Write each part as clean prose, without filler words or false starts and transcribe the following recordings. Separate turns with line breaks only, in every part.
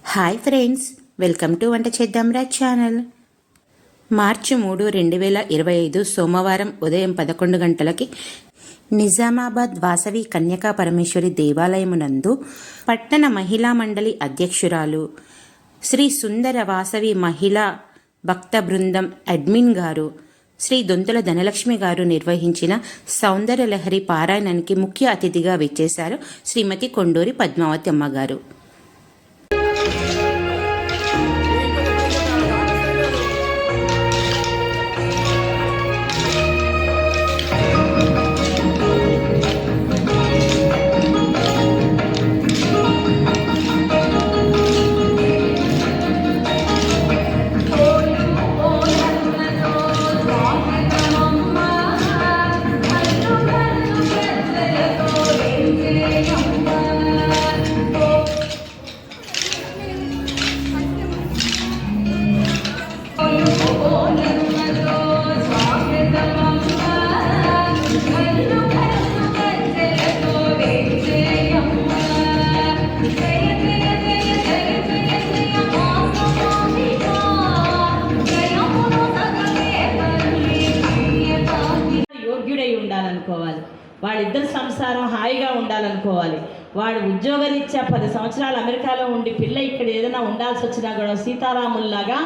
Hi friends, welcome to వంట చేద్దాంరా channel. మార్చి 3, 2025 సోమవారం ఉదయం 11 గంటలకి నిజామాబాద్ వాసవి కన్యకా పరమేశ్వరి దేవాలయమునందు పట్టణ మహిళా మండలి అధ్యక్షురాలు శ్రీ సుందర వాసవి మహిళా భక్త బృందం అడ్మిన్ గారు శ్రీ దొంతుల ధనలక్ష్మి గారు నిర్వహించిన సౌందర్యలహరి పారాయణానికి ముఖ్య అతిథిగా విచ్చేశారు శ్రీమతి కొండూరి పద్మావతి అమ్మగారు.
ఉండాలనుకోవాలి, వాళ్ళిద్దరు సంసారం హాయిగా ఉండాలనుకోవాలి. వాడు ఉద్యోగరీత్యా 10 సంవత్సరాలు అమెరికాలో ఉండి పిల్ల ఇక్కడ ఏదైనా ఉండాల్సి వచ్చినా కూడా సీతారాముల్లాగా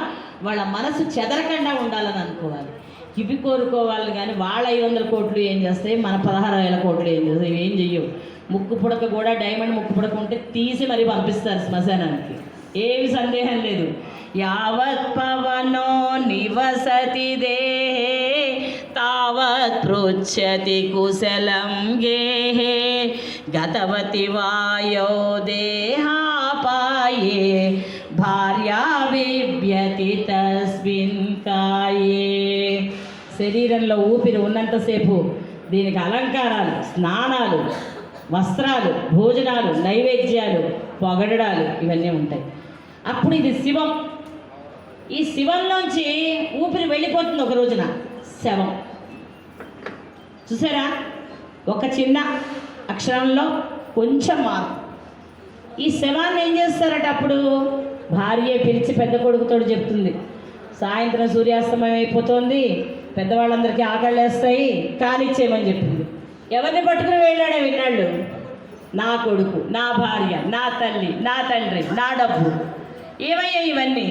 వాళ్ళ మనసు చెదరకుండా ఉండాలని అనుకోవాలి. ఇవి కోరుకోవాలి. కానీ వాళ్ళ 500 కోట్లు ఏం చేస్తాయి, మన 16,000 కోట్లు ఏం చేస్తాయి? ఏం చెయ్యవు. ముక్కు పుడక కూడా డైమండ్ ముక్కు పుడక ఉంటే తీసి మరి పంపిస్తారు శ్మశానానికి, ఏమి సందేహం లేదు. యావత్ పవనో నివసతి దేహే తావత్ పృచ్ఛతి కుశలం గేహే గతవతి వాయో దేహాపాయే భార్యా విభ్యతి తస్మిన్ కాయే. శరీరంలో ఊపిరి ఉన్నంతసేపు దీనికి అలంకారాలు, స్నానాలు, వస్త్రాలు, భోజనాలు, నైవేద్యాలు, పొగడడాలు ఇవన్నీ ఉంటాయి. అప్పుడు ఇది శివం. ఈ శివంలోంచి ఊపిరి వెళ్ళిపోతుంది ఒక రోజున, శవం. చూసారా, ఒక చిన్న అక్షరంలో కొంచెం మార్పు. ఈ శవాన్ని ఏం చేస్తారట, అప్పుడు భార్య పిలిచి పెద్ద కొడుకుతో చెప్తుంది, సాయంత్రం సూర్యాస్తమయం అయిపోతుంది, పెద్దవాళ్ళందరికీ ఆకళ్ళేస్తాయి, కానిచ్చేయమని చెప్పింది. ఎవరిని పట్టుకుని వెళ్ళాడే విన్నాళ్ళు? నా కొడుకు, నా భార్య, నా తల్లి, నా తండ్రి, నా డబ్బు. ఏమయ్యాయి ఇవన్నీ?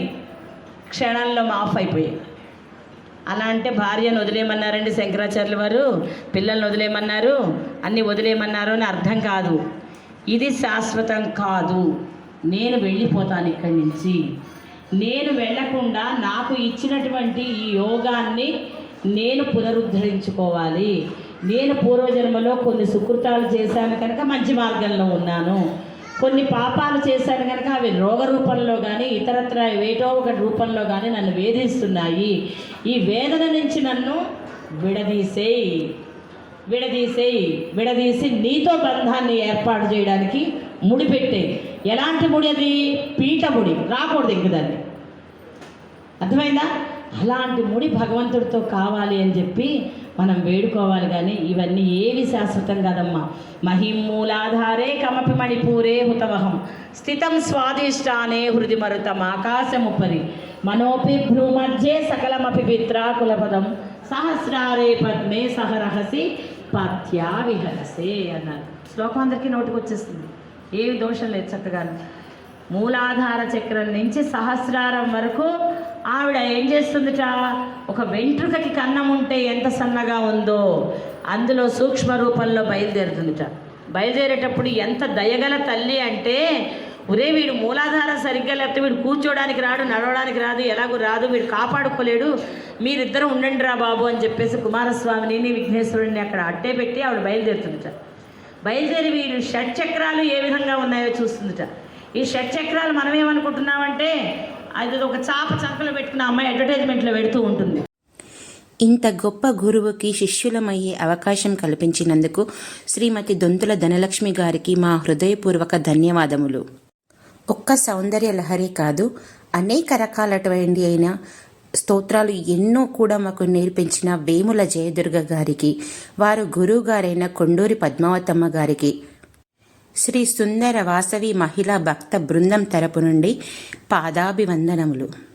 క్షణంలో మాఫ్ అయిపోయాయి. అలా అంటే భార్యను వదిలేయమన్నారండి శంకరాచార్యుల వారు, పిల్లల్ని వదిలేయమన్నారు, అన్నీ వదిలేయమన్నారు అని అర్థం కాదు. ఇది శాశ్వతం కాదు. నేను వెళ్ళిపోతాను ఇక్కడి నుంచి. నేను వెళ్ళకుండా నాకు ఇచ్చినటువంటి ఈ యోగాన్ని నేను పునరుద్ధరించుకోవాలి. నేను పూర్వజన్మలో కొన్ని సుకృతాలు చేశాను కనుక మంచి మార్గంలో ఉన్నాను, కొన్ని పాపాలు చేశాను కనుక అవి రోగ రూపంలో కానీ ఇతరత్ర వేటో ఒక రూపంలో కానీ నన్ను వేధిస్తున్నాయి. ఈ వేదన నుంచి నన్ను విడదీసి నీతో బంధాన్ని ఏర్పాటు చేయడానికి ముడిపెట్టే. ఎలాంటి ముడి అది? పీట ముడి, రాకూడదు ఇంక దాన్ని. అర్థమైందా? అలాంటి ముడి భగవంతుడితో కావాలి అని చెప్పి మనం వేడుకోవాలి. కానీ ఇవన్నీ ఏవి శాశ్వతం కాదమ్మా. మహిమూలాధారే కమపి మణిపూరే హుతవహం స్థితం స్వాదిష్టానే హృది మరుతం ఆకాశముపరి మనోపి భ్రూమధ్యే సకలమపి విత్రాకులపదం సహస్రారే పద్మే సహరహసి పథ్యా విహరసే అన్నారు. శ్లోకం అందరికీ నోటికి వచ్చేస్తుంది, ఏమి దోషం లేదు. చక్కగాను మూలాధార చక్రం నుంచి సహస్రారం వరకు ఆవిడ ఏం చేస్తుందిట, ఒక వెంట్రుకకి కన్నం ఉంటే ఎంత సన్నగా ఉందో అందులో సూక్ష్మ రూపంలో బయలుదేరుతుందిట. బయలుదేరేటప్పుడు ఎంత దయగల తల్లి అంటే, ఒరే వీడు మూలాధారం సరిగ్గా లేకపోతే వీడు కూర్చోడానికి రాడు, నడవడానికి రాదు, ఎలాగో రాదు, వీడు కాపాడుకోలేడు, మీరిద్దరూ ఉండండి రా బాబు అని చెప్పేసి కుమారస్వామిని విఘ్నేశ్వరుడిని అక్కడ అట్టే పెట్టి ఆవిడ బయలుదేరుతుందిట. బయలుదేరి వీడు షట్చక్రాలు ఏ విధంగా ఉన్నాయో చూస్తుందిట. ఈ షట్చక్రాలు మనం ఏమనుకుంటున్నామంటే అది ఒక చాప చంకలో పెట్టుకున్న అమ్మాయి అడ్వర్టైజ్మెంట్లో పెడుతూ ఉంటుంది.
ఇంత గొప్ప గురువుకి శిష్యులమయ్యే అవకాశం కల్పించినందుకు శ్రీమతి దొంతుల ధనలక్ష్మి గారికి మా హృదయపూర్వక ధన్యవాదములు. ఒక్క సౌందర్య లహరి కాదు, అనేక రకాలటువంటి అయిన స్తోత్రాలు ఎన్నో కూడా మాకు నేర్పించిన వేముల జయదుర్గ గారికి, వారు గురువు గారైన కొండూరి పద్మావతమ్మ గారికి, శ్రీ సుందర వాసవి మహిళా భక్త బృందం తరపు నుండి పాదాభివందనములు.